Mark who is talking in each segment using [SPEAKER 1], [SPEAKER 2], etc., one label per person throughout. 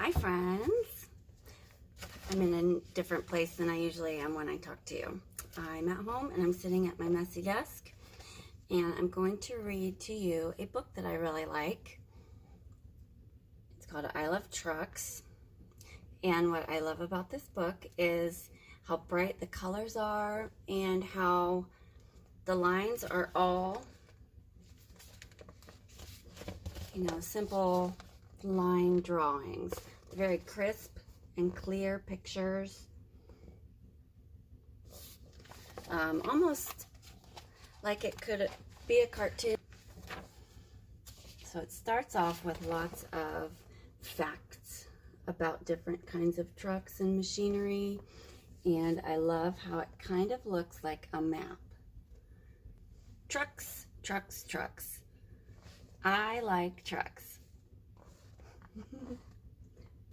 [SPEAKER 1] Hi friends, I'm in a different place than I usually am when I talk to you. I'm at home and I'm sitting at my messy desk and I'm going to read to you a book that I really like. It's called I Love Trucks, and what I love about this book is how bright the colors are and how the lines are all, simple line drawings. Very crisp and clear pictures. Almost like it could be a cartoon. So it starts off with lots of facts about different kinds of trucks and machinery, and I love how it kind of looks like a map. Trucks, trucks, trucks. I like trucks.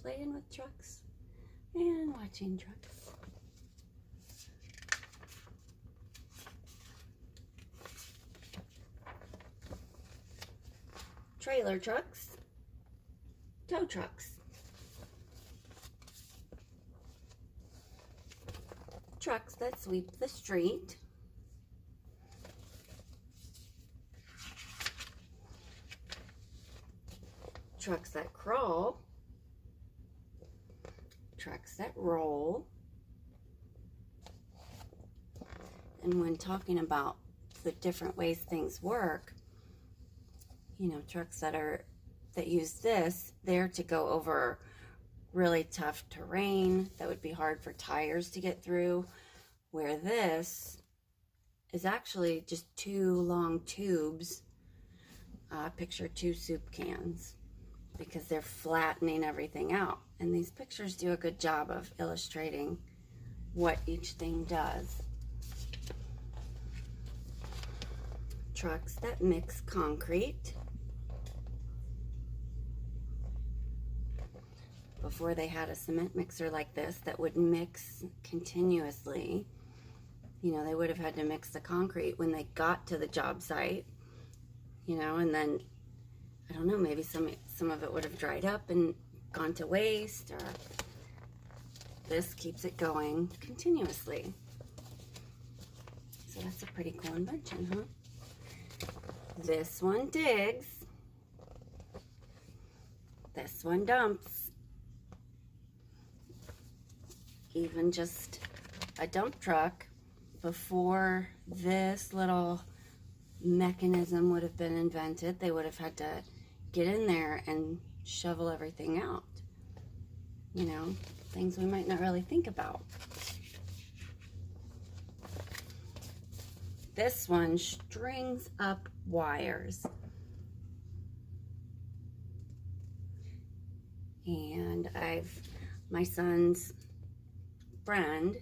[SPEAKER 1] Playing with trucks and watching trucks. Trailer trucks, tow trucks. Trucks that sweep the street. Trucks that crawl. Trucks that roll. And when talking about the different ways things work, trucks that use this, they're to go over really tough terrain that would be hard for tires to get through, where this is actually just two long tubes. Picture two soup cans, because they're flattening everything out. And these pictures do a good job of illustrating what each thing does. Trucks that mix concrete. Before they had a cement mixer like this that would mix continuously, they would have had to mix the concrete when they got to the job site, and then, I don't know, maybe some of it would have dried up and gone to waste, or this keeps it going continuously. So that's a pretty cool invention, huh? This one digs. This one dumps. Even just a dump truck, before this little mechanism would have been invented, they would have had to get in there and shovel everything out. Things we might not really think about. This one strings up wires. And my son's friend,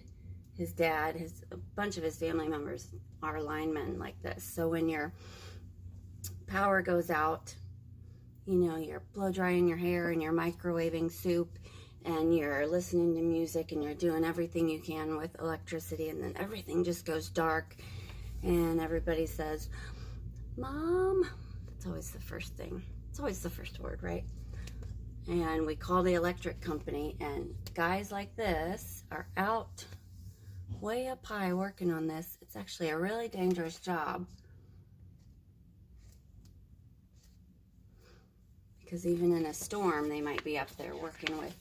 [SPEAKER 1] his dad, a bunch of his family members are linemen like this. So when your power goes out, you're blow drying your hair and you're microwaving soup and you're listening to music and you're doing everything you can with electricity, and then everything just goes dark and everybody says, "Mom." It's always the first thing. It's always the first word, right? And we call the electric company, and guys like this are out way up high working on this. It's actually a really dangerous job, because even in a storm, they might be up there working with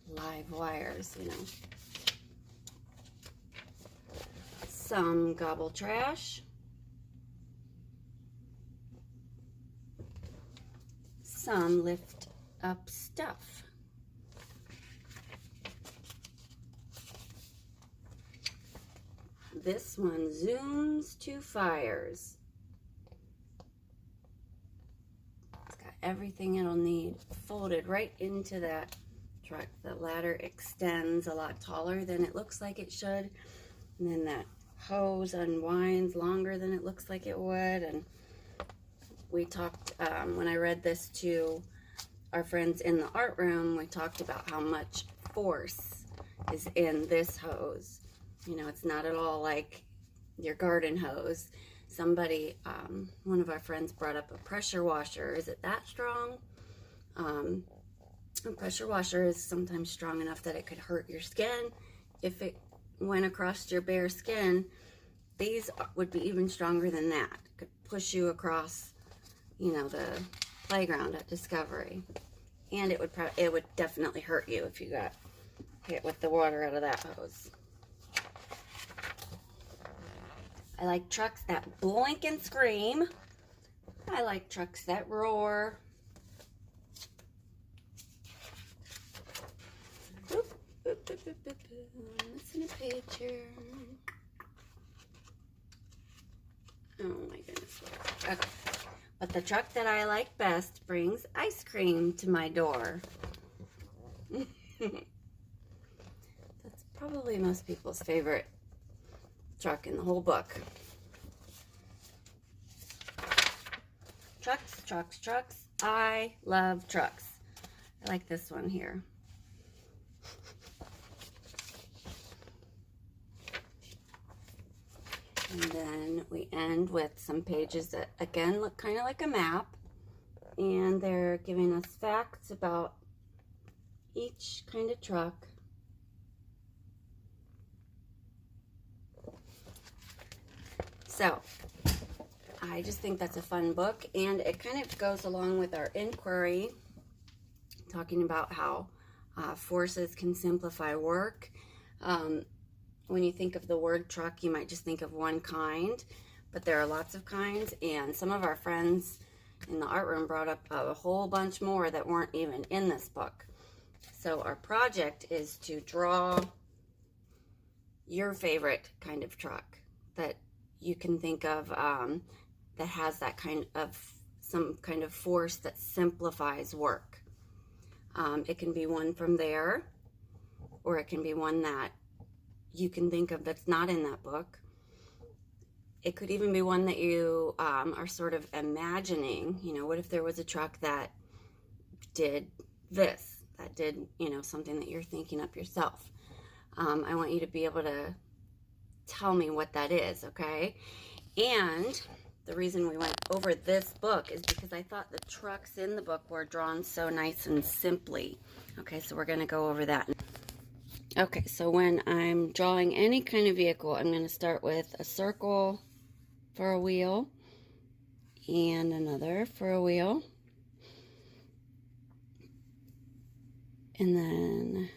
[SPEAKER 1] live wires, Some gobble trash. Some lift up stuff. This one zooms to fires. It's got everything it'll need folded right into that truck. The ladder extends a lot taller than it looks like it should, and then that hose unwinds longer than it looks like it would. And we talked, when I read this to our friends in the art room, we talked about how much force is in this hose. It's not at all like your garden hose. Somebody, one of our friends brought up a pressure washer. Is it that strong? A pressure washer is sometimes strong enough that it could hurt your skin. If it went across your bare skin, these would be even stronger than that. It could push you across, you know, the playground at Discovery. And it would definitely hurt you if you got hit with the water out of that hose. I like trucks that blink and scream. I like trucks that roar. Oop, oop, oop, oop, oop, oop. Missing a page here. Oh my goodness. Okay. But the truck that I like best brings ice cream to my door. That's probably most people's favorite truck in the whole book. Trucks, trucks, trucks. I love trucks. I like this one here. And then we end with some pages that, again, look kind of like a map. And they're giving us facts about each kind of truck. So, I just think that's a fun book. And it kind of goes along with our inquiry, talking about how forces can simplify work. When you think of the word truck, you might just think of one kind, but there are lots of kinds, and some of our friends in the art room brought up a whole bunch more that weren't even in this book. So our project is to draw your favorite kind of truck that you can think of that has that kind of, some kind of force that simplifies work. It can be one from there, or it can be one that you can think of that's not in that book. It could even be one that you are sort of imagining. You know, what if there was a truck that did this, that did, you know, something that you're thinking up yourself. I want you to be able to tell me what that is, okay? And the reason we went over this book is because I thought the trucks in the book were drawn so nice and simply. Okay, so we're going to go over that. Okay, so when I'm drawing any kind of vehicle, I'm going to start with a circle for a wheel and another for a wheel. And then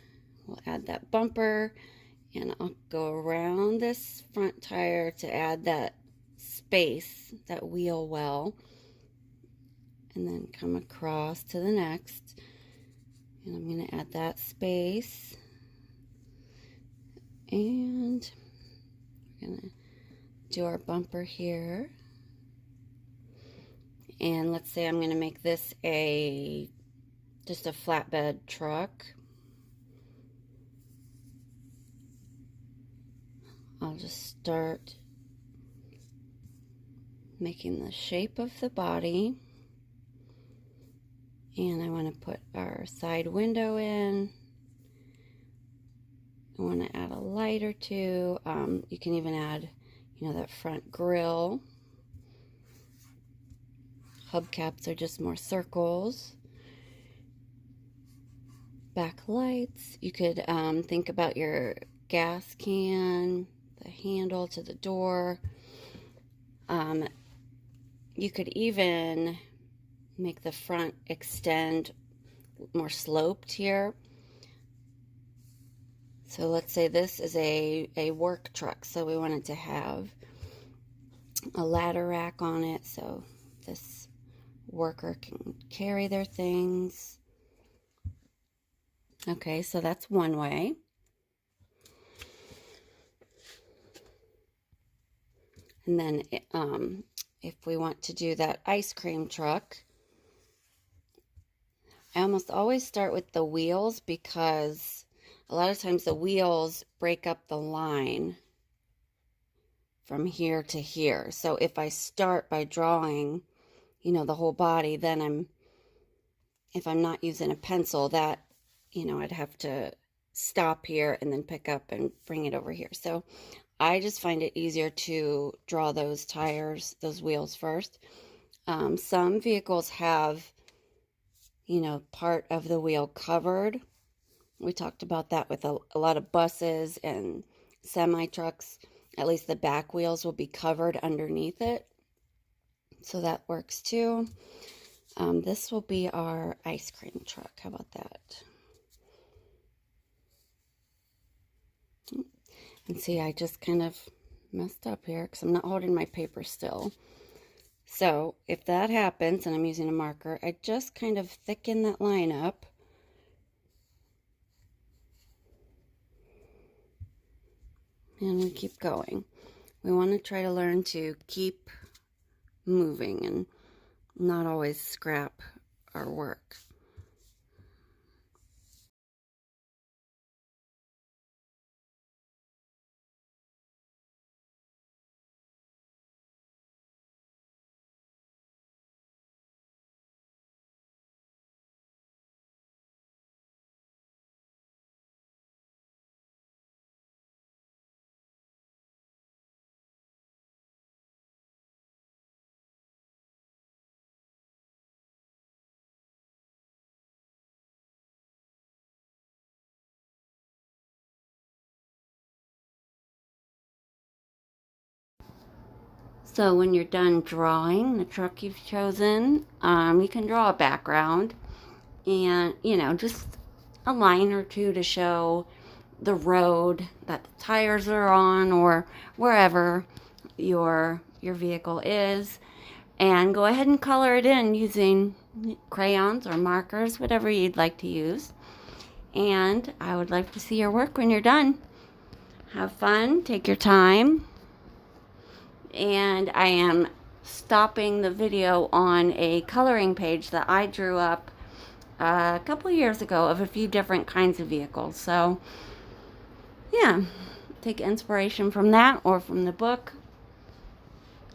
[SPEAKER 1] we'll add that bumper, and I'll go around this front tire to add that space, that wheel well, and then come across to the next. And I'm going to add that space. And we're going to do our bumper here. And let's say I'm going to make this just a flatbed truck. I'll just start making the shape of the body. And I want to put our side window in. I want to add a light or two. You can even add, you know, that front grille. Hubcaps are just more circles. Back lights. You could think about your gas can, the handle to the door. You could even make the front extend more sloped here. So let's say this is a work truck, so we want it to have a ladder rack on it so this worker can carry their things. Okay, so that's one way. And then if we want to do that ice cream truck, I almost always start with the wheels because a lot of times the wheels break up the line from here to here. So if I start by drawing, you know, the whole body, then if I'm not using a pencil, that, you know, I'd have to stop here and then pick up and bring it over here. So I just find it easier to draw those tires, those wheels first. Some vehicles have, part of the wheel covered. We talked about that with a lot of buses and semi-trucks. At least the back wheels will be covered underneath it. So that works too. This will be our ice cream truck. How about that? And see, I just kind of messed up here because I'm not holding my paper still. So if that happens and I'm using a marker, I just kind of thicken that line up. And we keep going. We want to try to learn to keep moving and not always scrap our work. So when you're done drawing the truck you've chosen, you can draw a background and, just a line or two to show the road that the tires are on or wherever your vehicle is. And go ahead and color it in using crayons or markers, whatever you'd like to use. And I would like to see your work when you're done. Have fun, take your time. And I am stopping the video on a coloring page that I drew up a couple years ago of a few different kinds of vehicles. So yeah, take inspiration from that or from the book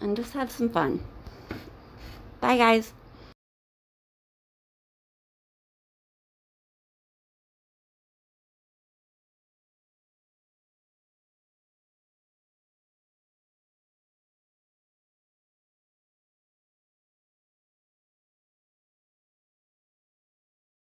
[SPEAKER 1] and just have some fun. Bye guys.